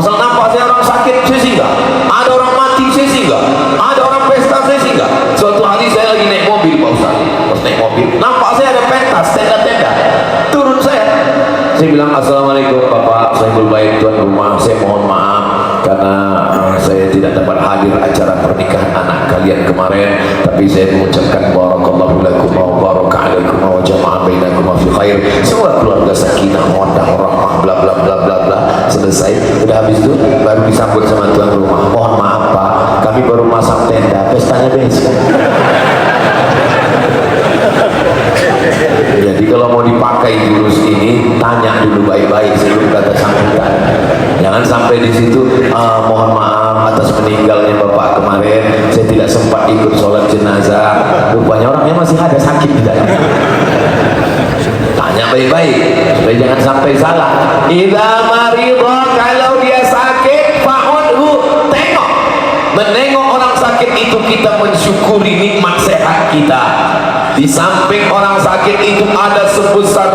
Asal nampak saya orang sakit, saya singgah. Ada orang mati, saya singgah. Ada orang pesta, saya singgah. Suatu hari saya lagi naik mobil, Pak Ustaz. Pas naik mobil, nampak saya ada pentas, tenda-tenda. Turun saya bilang, assalamualaikum Bapak, saya baik tuan rumah, saya mohon maaf karena saya tidak dapat hadir acara pernikahan anak kalian kemarin, tapi saya mengucapkan barakallahu lakum wa baraka alaikum wa jama'a bainakum fi khair. Semoga keluarga sakinah mawaddah warahmah bla bla bla bla bla. Selesai, udah habis itu baru disambut sama tuan rumah. Mohon maaf Pak, kami baru masang tenda, pestanya besok. Jadi kalau mau dipakai jurus ini, tanya dulu baik-baik sebelum kata sambutan. Jangan sampai di situ, mohon maaf atas meninggalnya Bapak kemarin, saya tidak sempat ikut sholat jenazah. Rupanya orangnya masih ada sakit di dalam. Tanya baik-baik supaya jangan sampai salah. Idza maridha, kalau dia sakit, fa'udhu, tengok. Menengok orang sakit itu kita mensyukuri nikmat sehat kita. Di samping orang sakit itu ada sebesar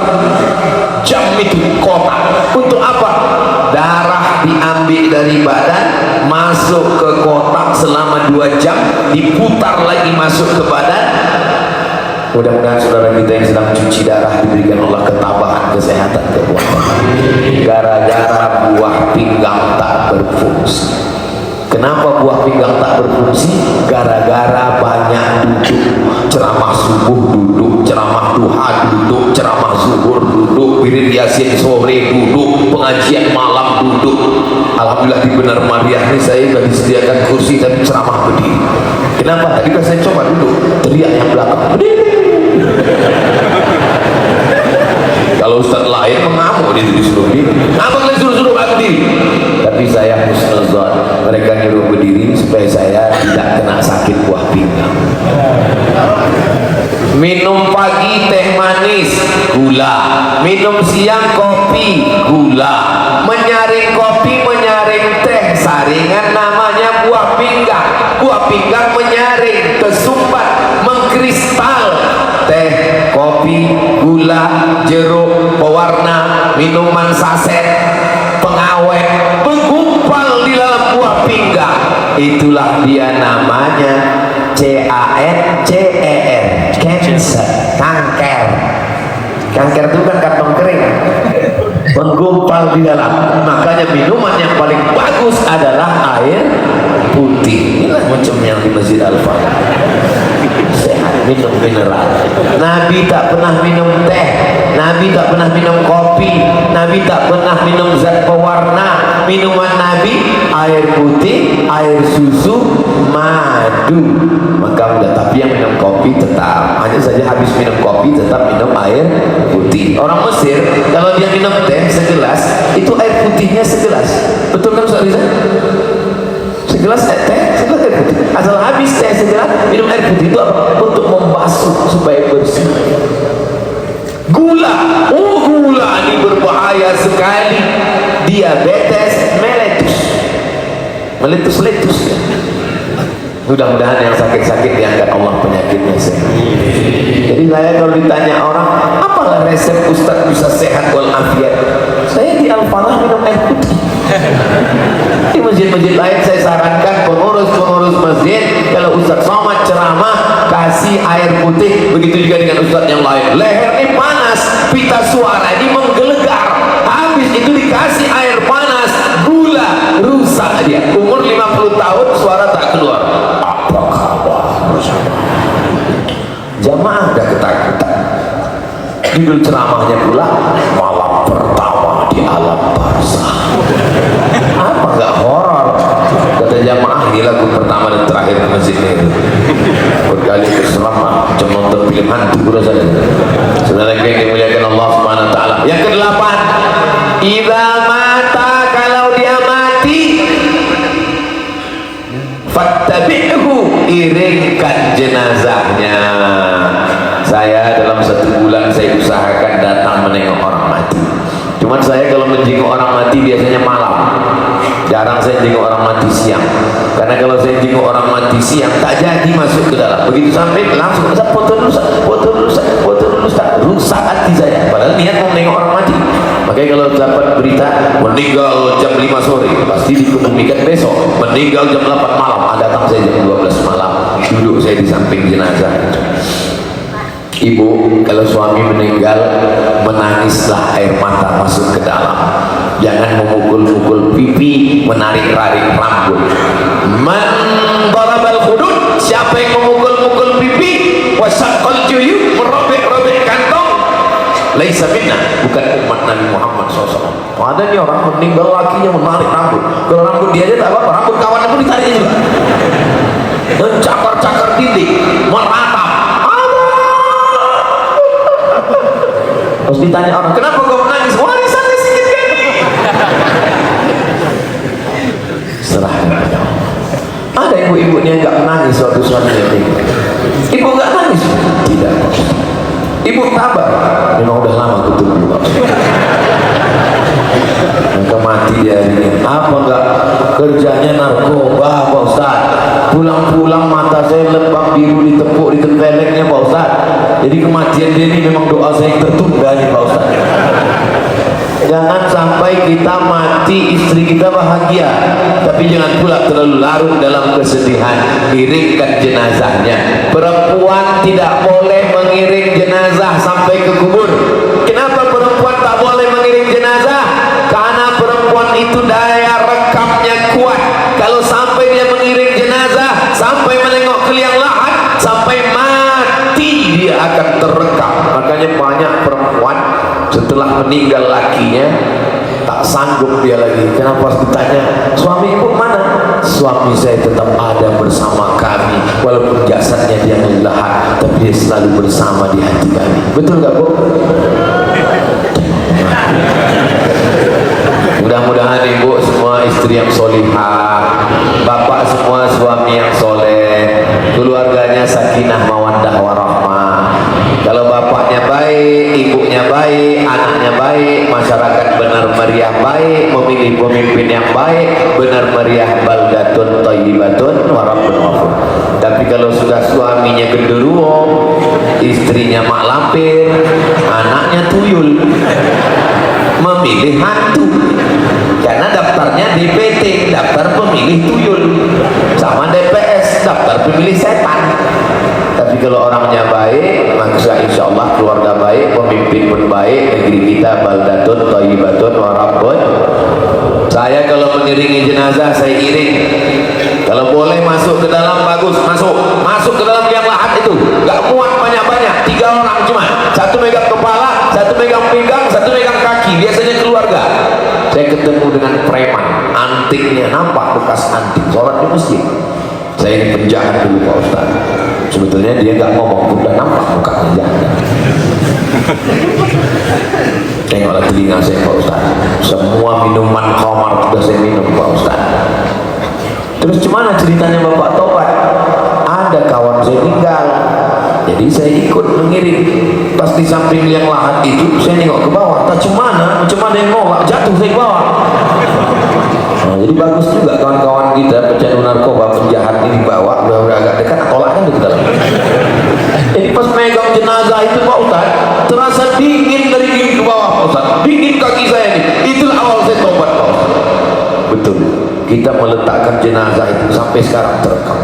jam itu kotak. Untuk apa? Darah diambil dari badan, masuk ke kotak selama 2 jam, diputar lagi masuk ke badan. Mudah-mudahan saudara kita yang sedang cuci darah diberikan Allah ketabahan, kesehatan, kekuatan. Gara-gara buah pinggang tak berfungsi. Kenapa buah pinggang tak berfungsi? Gara-gara banyak duduk. Ceramah subuh duduk, ceramah duha duduk, ceramah zuhur duduk, wirid yasin sore duduk, pengajian malam duduk. Alhamdulillah di Benar Mariah ini saya sudah disediakan kursi tapi ceramah berdiri. Kenapa? Tadi kan saya coba duduk, teriak yang belakang berdiri. Kalau ustaz lain mengamuk dia disuruh berdiri. Apa kalian suruh-suruh berdiri? Tapi saya husnuzon, mereka nyuruh berdiri supaya saya tidak kena sakit buah pinggang. Minum pagi teh manis, gula. Minum siang kopi, gula. Menyaring kopi, menyaring teh, saringan namanya buah pinggang. Buah pinggang menyaring, kesumbat, mengkristal. Teh, kopi, gula, jeruk, pewarna, minuman saset, pengawet, menggumpal di dalam buah pinggang. Itulah dia namanya CANCER, cancer, kanker. Kanker itu kan kantong kering, menggumpal di dalam. Makanya minuman yang paling bagus adalah air putih. Inilah macam yang di Masjid Al-Fatah. Sehat, minum mineral. Nabi tak pernah minum teh, Nabi tak pernah minum kopi, Nabi tak pernah minum zat pewarna. Minuman Nabi air putih, air susu, madu. Maka udah, tapi yang minum kopi tetap, hanya saja habis minum kopi tetap minum air putih. Orang Mesir kalau dia minum teh segelas, itu air putihnya segelas. Betul kan Ustaz Rizal? Segelas teh, segelas air putih. Asal habis teh segelas, minum air putih itu apa? Untuk membasuh supaya bersih. Gula, gula ini berbahaya sekali. Diabetes meletus. Mudah-mudahan yang sakit-sakit diangkat Allah penyakitnya sehat. Jadi saya kalau ditanya orang, apalah resep Ustaz bisa sehat walafiat? Saya di Al-Falah minum air putih. Di masjid-masjid lain saya sarankan pengurus-pengurus masjid, kalau Ustaz Somad ceramah kasih air putih. Begitu juga dengan Ustaz yang lain. Leher ini panas, pita suara ini menggelegar. Habis itu dikasih air panas, gula, rusak dia. Umur 50 tahun suara tak keluar. Apa kabar? Jamaah udah ketakutan. Judul ceramahnya pula malam pertama di alam barzah. Apa nggak horor? Kata jamaah, ini lagu pertama dan terakhir di masjid ini. Berkali keselama cuma nonton film hantu saja. Saudara yang dimuliakan Allah Subhanahu wa taala. Yang ke-8, idza mata, kalau dia mati, fattabi'hu, iringkan jenazahnya. Saya dalam 1 bulan saya usahakan datang menengok orang mati. Cuman saya kalau menjenguk orang mati biasanya malam. Jarang saya jenguk orang mati siang. Karena kalau saya jenguk orang mati siang tak jadi masuk ke dalam. Begitu sampai langsung foto dulu, rusak hati saya. Padahal niat mau menengok orang mati. Makanya kalau dapat berita meninggal jam 5 sore pasti dikomunikasikan besok meninggal jam 8 malam, datang saya jam 12 malam, duduk saya di samping jenazah. Ibu, kalau suami meninggal, menangislah, air mata masuk ke dalam. Jangan memukul-mukul pipi, menarik-narik rambut. Man darabal khudud, siapa yang memukul-mukul pipi, wasaqqal juyub, merobek-robek kantong, laisa minna, bukan umat Nabi Muhammad SAW. Ada nih orang meninggal lakinya menarik rambut. Kalau rambut dia aja tak apa-apa, rambut kawannya pun ditarik juga. Dan cakar-cakar dinding, meratap. Terus ditanya orang, kenapa kau menangis? Warisannya sedikit kan? Serahkan pada Allah. Ada ibu-ibunya nggak menangis waktu suaminya meninggal. Ibu nggak nangis? Tidak. Ibu tabah. Memang udah lama ketemu Pak. Maka mati dia ini. Apa enggak kerjanya narkoba Pak Ustaz? Pulang-pulang mata saya lebam biru ditepuk, ditempeleknya Pak Ustaz. Jadi kematian dia ini memang doa saya yang tertunda nih Pak Ustaz. Jangan sampai kita mati istri kita bahagia, tapi jangan pula terlalu larut dalam kesedihan. Iringkan jenazahnya. Perempuan tidak boleh mengiring jenazah sampai ke kubur. Kenapa perempuan tak boleh mengiring jenazah? Karena perempuan itu daya rekamnya kuat. Kalau sampai dia mengiring jenazah, sampai menengok ke liang lahat, sampai mati dia akan terekam. Makanya banyak perempuan setelah meninggal lakinya tak sanggup dia lagi. Kenapa harus ditanya, suami ibu mana? Suami saya tetap ada bersama kami, walaupun jasadnya dia melahat, tapi dia selalu bersama di hati kami. Betul gak Bu? Mudah-mudahan ibu semua istri yang solihah, bapak semua suami yang soleh, keluarganya sakinah mawaddah warahmah. Kalau bapaknya baik, ibunya baik, anaknya baik, masyarakat benar meriah baik, memilih pemimpin yang baik, benar meriah baldatun thayyibatun warabbun ghafur. Tapi kalau sudah suaminya genderuwo, istrinya mak lampir, anaknya tuyul, memilih hantu. Karena daftarnya DPT, daftar pemilih tuyul, sama DPS, daftar pemilih setan. Tapi kalau orangnya baik, maka insya Allah keluarga baik, pemimpin pun baik, negeri kita baldatun thayyibatun warabbun. Saya kalau mengiringi jenazah, saya iring. Kalau boleh masuk ke dalam, bagus, masuk ke dalam liang lahat itu, gak muat banyak-banyak, 3 orang cuma, satu megang kepala, satu megang pinggang, satu megang kaki, biasanya keluarga. Saya ketemu dengan preman, antiknya nampak bekas antik, sholat di masjid. Saya ini penjahat dulu Pak Ustaz. Sebetulnya dia nggak ngomong, udah nampak muka penjahat. Tengoklah telinga saya Pak Ustaz. Semua minuman khamar sudah saya minum Pak Ustaz. Terus gimana ceritanya Bapak tobat? Ada kawan saya tinggal, jadi saya ikut mengiring. Pas di samping liang lahat itu, saya nengok ke bawah. Tak macam mana yang nolak, jatuh saya ke bawah. Nah, jadi bagus juga kawan-kawan kita pecandu narkoba, penjahat ini dibawa, udah agak dekat, tolaknya di dalam. Jadi pas megang jenazah itu Pak Ustaz, terasa dingin dari kaki ke bawah Pak Ustaz, dingin kaki saya ini. Itulah awal saya tobat Pak Ustaz. Betul, kita meletakkan jenazah itu sampai sekarang terekam.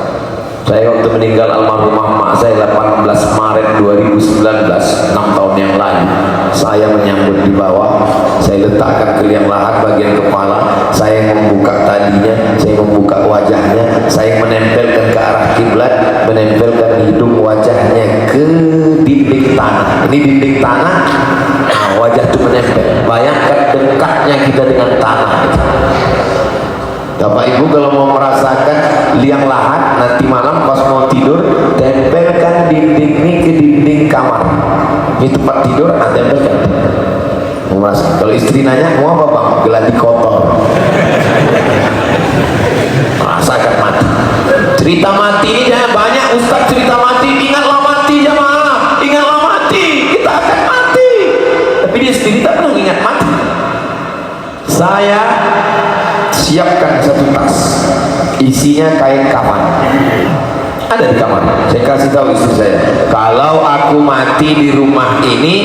Saya waktu meninggal almarhumah mak saya 18 Maret 2019, 6 tahun yang lalu, saya menyambut di bawah, saya letakkan ke liang lahat bagian kepala, saya membuka talinya, saya membuka wajahnya, saya menempelkan ke arah kiblat, menempelkan hidung wajahnya ke dinding tanah. Ini dinding tanah, nah, wajah itu menempel. Bayangkan dekatnya kita dengan tanah. Bapak Ibu kalau mau merasakan liang lahat, nanti malam pas mau tidur, tempelkan dinding ini ke dinding kamar. Ini tempat tidur, tempelkan. Mau merasakan. Kalau istri nanya, mau apa Bang? Geladi kotor. Rasakan mati. Cerita mati ini jangan banyak Ustaz cerita mati. Ingatlah mati jemaah, ingatlah mati. Kita akan mati. Tapi dia sendiri tak pernah ingat mati. Saya siapkan satu tas, isinya kain kafan. ada di kamar. Saya kasih tahu istri saya, kalau aku mati di rumah ini,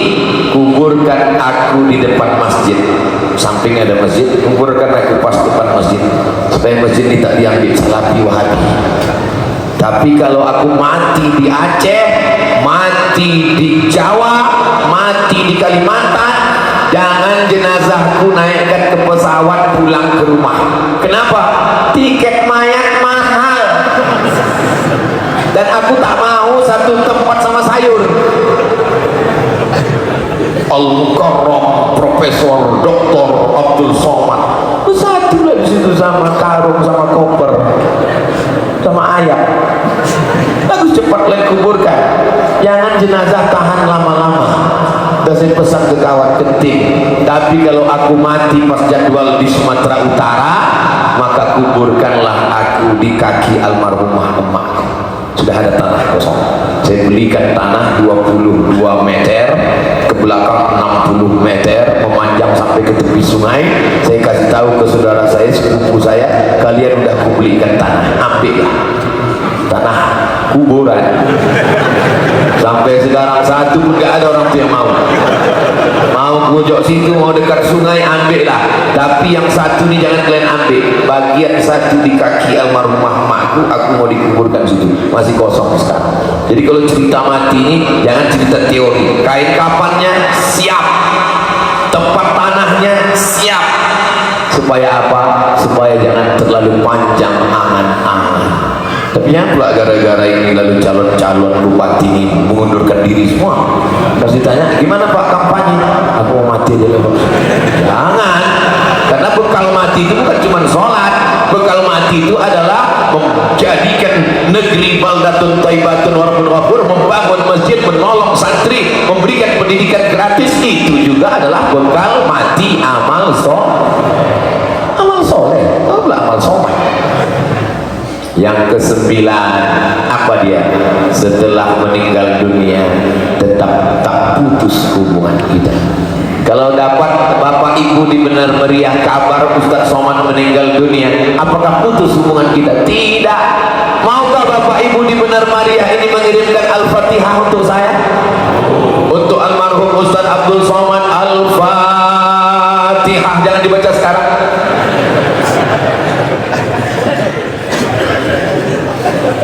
kuburkan aku di depan masjid. Samping ada masjid, kuburkan aku pas depan masjid, supaya masjid ini tak diambil Salafi Wahabi. Tapi kalau aku mati di Aceh, mati di Jawa, mati di Kalimantan, jangan jenazahku naikkan ke pesawat pulang ke rumah. Kenapa? Tiket mayat mahal, dan aku tak mau satu tempat sama sayur. Al-Mukarram Profesor Dr. Abdul Somad bersatu lah di situ sama karung, sama koper, sama ayam. Bagus, cepat lain kuburkan. Jangan jenazah tahan lama-lama. Dan saya pesan ke kawan keting, tapi kalau aku mati pas jadwal di Sumatera Utara, maka kuburkanlah aku di kaki almarhumah emakku. Sudah ada tanah kosong, saya belikan tanah 22 meter, ke belakang 60 meter, memanjang sampai ke tepi sungai. Saya kasih tahu ke saudara saya, sepupu saya, kalian udah aku belikan tanah, ambillah tanah kuburan. Sampai sekarang satu pun gak ada orang tuh yang mau pojok situ, mau dekat sungai, ambillah. Tapi yang satu ini jangan kalian ambil, bagian satu di kaki almarhumah emakku, aku mau dikuburkan situ, masih kosong sekarang. Jadi kalau cerita mati ini jangan cerita teori. Kain kafannya siap, tempat tanahnya siap. Supaya apa? Supaya jangan terlalu panjang angan-angan. Tapi yang pula gara-gara ini lalu calon-calon bupati ini mengundurkan diri semua. Terus ditanya, gimana Pak kampanye? Aku mau mati aja lah Pak. Jangan, karena bekal mati itu bukan cuma sholat. Bekal mati itu adalah menjadikan negeri baldatun thayyibatun warabun ghafur, membangun masjid, menolong santri, memberikan pendidikan gratis. Itu juga adalah bekal mati, amal soleh, amal soleh. Yang ke-9, apa dia? Setelah meninggal dunia tetap tak putus hubungan kita. Kalau dapat Bapak Ibu di Benar Meriah kabar Ustaz Somad meninggal dunia, apakah putus hubungan kita? Tidak. Maukah Bapak Ibu di Benar Meriah ini mengirimkan Al-Fatihah untuk saya? Untuk almarhum Ustaz Abdul Somad, Al-Fatihah. Jangan dibaca sekarang.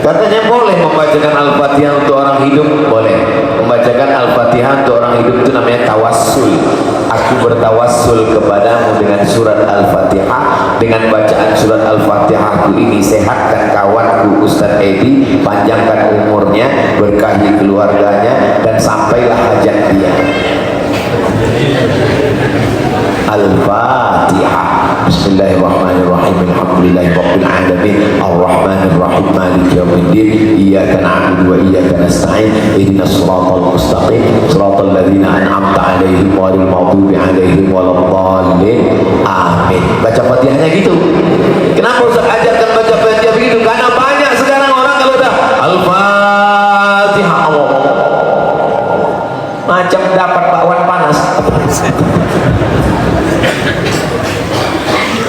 Katanya boleh membacakan Al-Fatihah untuk orang hidup, boleh. Membacakan Al-Fatihah untuk orang hidup itu namanya tawassul. Aku bertawassul kepadamu dengan surat Al-Fatihah. Dengan bacaan surat Al-Fatihah aku ini sehatkan kawanku Ustaz Edi, panjangkan umurnya, berkahi keluarganya, dan sampailah hajat dia. Al-Fatihah. Bismillahirrahmanirrahim. Alhamdulillahirabbil alamin. Arrahmanirrahim. Maliki yaumiddin. Iyyaka na'budu wa iyyaka nasta'in. Ihdinas siratal mustaqim. Siratal ladzina an'amta 'alaihim ghairil maghdubi 'alaihim waladdallin. Amin. Baca Fatihahnya gitu. Kenapa Ustaz ajarkan baca Fatihah begitu? Karena banyak sekarang orang kalau udah Al-Fatihah, macam dapat bakwan panas.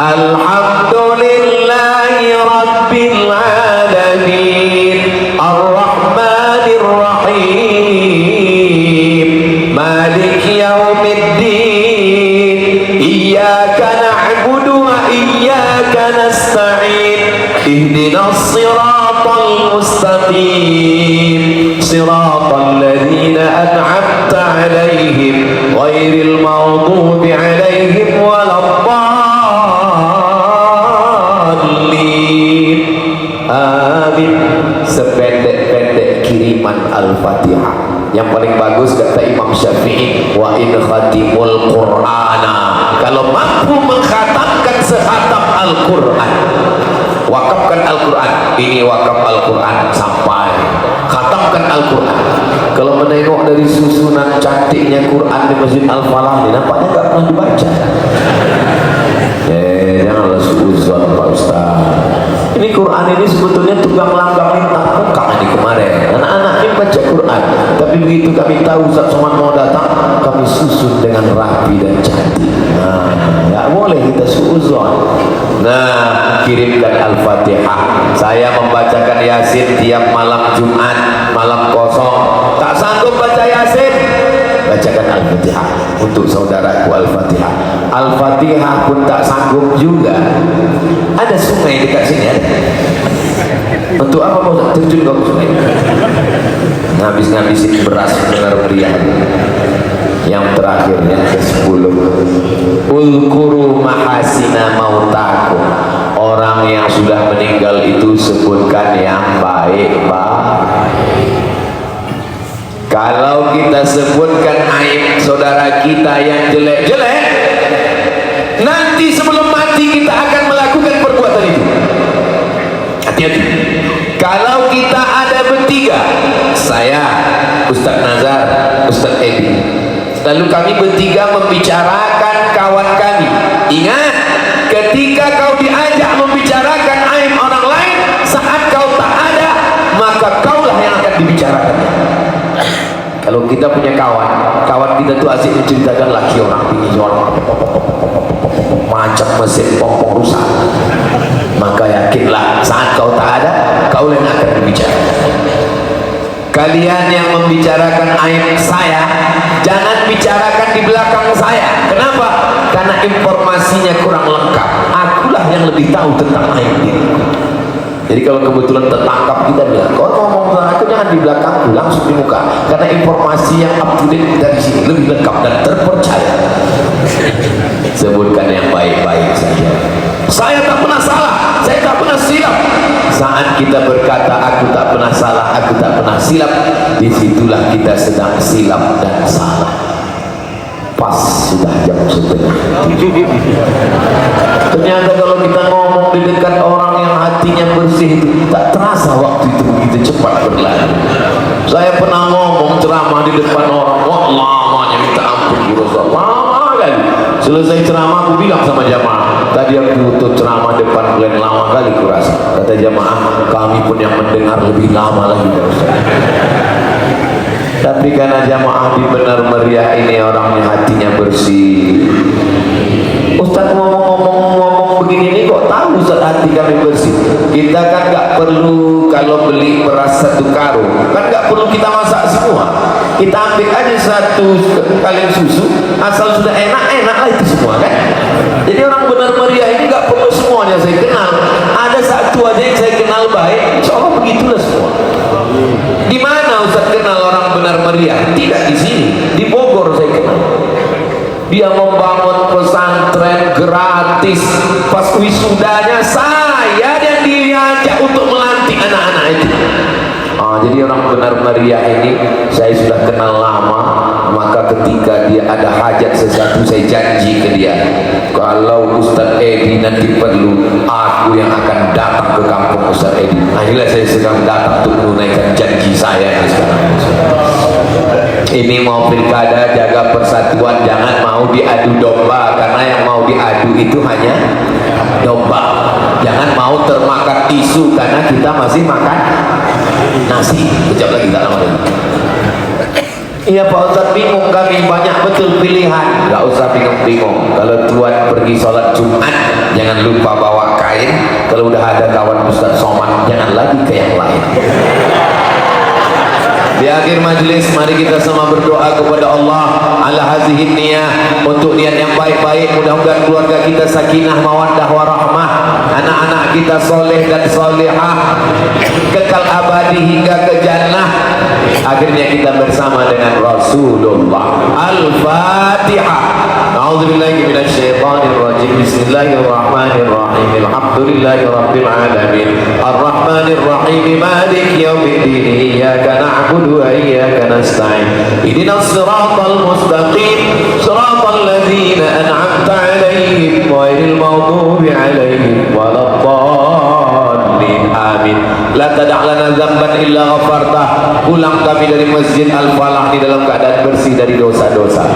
Alhamdulillahi Rabbil Alamin, Ar-Rahmanir Rahim, Maliki Yaumiddin, Iyyaka na'budu wa iyyaka nasta'in, Ihdinas siratal mustaqim, Siratal ladzina an'amta 'alaihim, ghairil maghdubi 'alaihim waladdallin. Amin. Sependek-pendek kiriman Al-Fatihah. Yang paling bagus kata Imam Syafi'i, wa in khatimul Qur'ana, kalau mampu mengkhatamkan sehatam Al-Quran, wakafkan Al-Quran. Ini wakaf Al-Quran, sampai khatamkan Al-Quran. Kalau menengok dari susunan cantiknya Quran di Masjid Al-Falah ini, nampaknya gak pernah dibaca. Janganlah suuzon Pak Ustaz. Ini Quran ini sebetulnya tukang lambangin muka ini kemarin. Anak-anak ini baca Quran, tapi begitu kami tahu Ustaz Somad mau datang, kami susun dengan rapi dan cantik. Nah, nggak boleh kita suuzon. Nah, kirimkan Al-Fatihah. Saya membacakan Yasin tiap malam Jumat, malam kosong. Tak sanggup baca Yasin, bacakan Al-Fatihah untuk saudaraku. Al-Fatihah. Al-Fatihah pun tak sanggup juga. Ada sungai dekat sini ada. Untuk apa mau terjun ke sungai? Ngabis-ngabisin beras benar meriah. Yang terakhirnya ke-10, ulkuru mahasina mautakum. Orang yang sudah meninggal itu sebutkan yang baik-baik. Kalau kita sebutkan aib saudara kita yang jelek-jelek, nanti sebelum mati kita akan melakukan perbuatan itu. Hati-hati. Kalau kita ada bertiga, saya, Ustaz Nazar, Ustaz Edi, lalu kami bertiga membicarakan kawan kami. Ingat, ketika kau diajak membicarakan aib orang lain, saat kau tak ada, maka kaulah yang akan dibicarakannya. Kalau kita punya kawan kita tuh asik menceritakan laki orang ini, orang macam mesin pompong rusak, maka yakinlah saat kau tak ada, kaulah yang akan berbicara. Kalian yang membicarakan aib saya, jangan bicarakan di belakang saya. Kenapa? Karena informasinya kurang lengkap. Akulah yang lebih tahu tentang aib ini. Jadi kalau kebetulan tertangkap, kita bilang, kau ngomong tentang aku jangan di belakangku, langsung di muka. Karena informasi yang up to date dari sini lebih lengkap dan terpercaya. Sebutkan yang baik-baik saja. Saya tak pernah salah, saya tak pernah silap. Saat kita berkata aku tak pernah salah, aku tak pernah silap, disitulah kita sedang silap dan salah. Pas sudah jam 1:30. Ternyata kalau kita ngomong di dekat orang yang hatinya bersih itu, tak terasa waktu itu begitu cepat berlalu. Saya pernah ngomong ceramah di depan orang, wah lamanya minta ampun, lama kali. Selesai ceramah aku bilang sama jamaah, tadi aku tutup ceramah depan kalian lama kali kurasa. Kata jamaah, kami pun yang mendengar lebih lama lagi. Tapi karena jamaah di benar meriah ini orangnya hatinya bersih. Ustaz ngomong begini ini kok tahu Ustaz hati kami bersih? Kita kan gak perlu kalau beli beras 1 karung, kan gak perlu kita masak semua. Kita ambil aja 1 kaleng susu, asal sudah enak-enak lah itu semua kan. Jadi orang benar meriah ini gak perlu semuanya saya kenal. Ada 1 aja yang saya kenal baik, insya Allah begitulah semua. Di mana Ustaz kenal orang benar meriah? Tidak di sini, di Bogor saya kenal. Dia membangun pesantren gratis. Pas wisudanya saya yang diajak untuk melantik anak-anak itu. Jadi orang benar meriah ini saya sudah kenal lama. Maka ketika dia ada hajat sesuatu, saya janji ke dia, kalau Ustaz Edi nanti perlu, aku yang akan datang ke kampung Ustaz Edi. Akhirnya saya sedang datang untuk menunaikan janji saya ini sekarang. Ini mau pilkada, jaga persatuan, jangan mau diadu domba. Karena yang mau diadu itu hanya domba. Jangan mau termakan tisu, karena kita masih makan nasi. Kejap lagi, tak lama lagi. Iya Pak Ustaz, bingung kami, banyak betul pilihan. Gak usah bingung-bingung. Kalau tuan pergi sholat Jumat, jangan lupa bawa kain. Kalau udah ada kawan Ustaz Somad, jangan lagi ke yang lain. Di akhir majelis, mari kita semua berdoa kepada Allah ala hazihin niyah, untuk niat yang baik-baik. Mudah-mudahan keluarga kita sakinah mawaddah warahmah, anak-anak kita soleh dan solehah, kekal abadi hingga ke jannah. Akhirnya kita bersama dengan Rasulullah. Al-Fatihah. A'udzubillahi minasyaitonir rajim. Bismillahirrahmanirrahim. Alhamdulillahi rabbil alamin. Arrahmanir rahim. Maliki yaumiddin. Iyyaka na'budu wa iyyaka nasta'in. Ihdinas siratal mustaqim. Siratal ladzina an'amta 'alaihim ghairil maghdubi 'alaihim waladdallin. Amin. La tada' lana dzamban illa ghafartah. Pulang kami dari Masjid Al-Falah di dalam keadaan bersih dari dosa-dosa.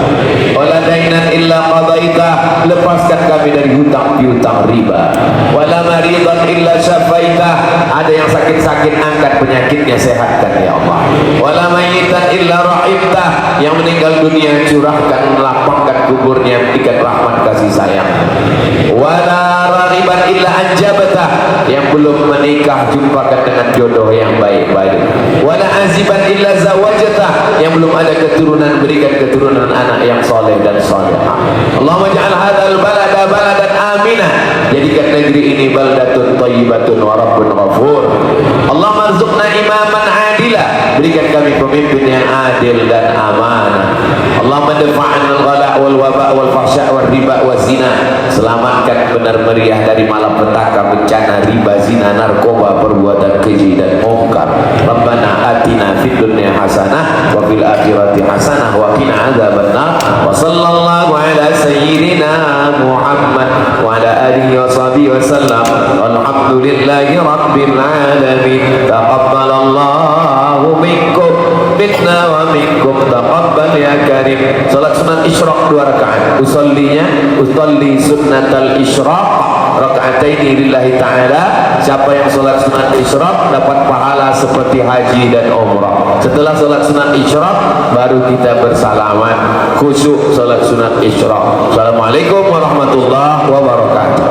Wala dainan illa qadaitah. Lepaskan kami dari hutang piutang riba. Wala maridan illa syafaitah. Ada yang sakit-sakit, angkat penyakitnya, sehatkan ya Allah. Wala mayyitan illa rahimtah. Yang meninggal dunia, curahkan, melapangkan kuburnya, berikan rahmat kasih sayang. Wala raghiban illa anjabata, yang belum menikah jumpakan dengan jodoh yang baik-baik. Wala aziban illa zawajata, yang belum ada keturunan berikan keturunan anak yang soleh dan solehah. Allahumma ja'al hadzal balada baladan aminah, jadikan negeri ini baldatun thayyibatun wa rabbun ghafur. Allahumma arzuqna imaman adila, berikan kami pemimpin yang adil dan amanah. Allahumma dafa'na al-ghala wal waba wal fahsya wal riba wal zina, selamatkan benar meriah dari malapetaka, bencana, riba, zina, narkoba, perbuatan keji dan mungkar. Rabbana atina fid dunya hasanah wa fil akhirati hasanah wa qina adzabannar. Wa sallallahu ala sayyidina Muhammad wa ala alihi wa sahbihi wa sallam. Walhamdulillahi rabbil alamin. Taqabbalallahu minkum minna wa minkum taqabbal ya karim. Salat sunat isyraq 2 rakaat. Usalli sunnatal isyraq raka'ataini lillahi ta'ala. Siapa yang salat sunat isyraq dapat pahala seperti haji dan umrah. Setelah salat sunat isyraq baru kita bersalaman, khusyuk salat sunat isyraq. Assalamualaikum warahmatullahi wabarakatuh.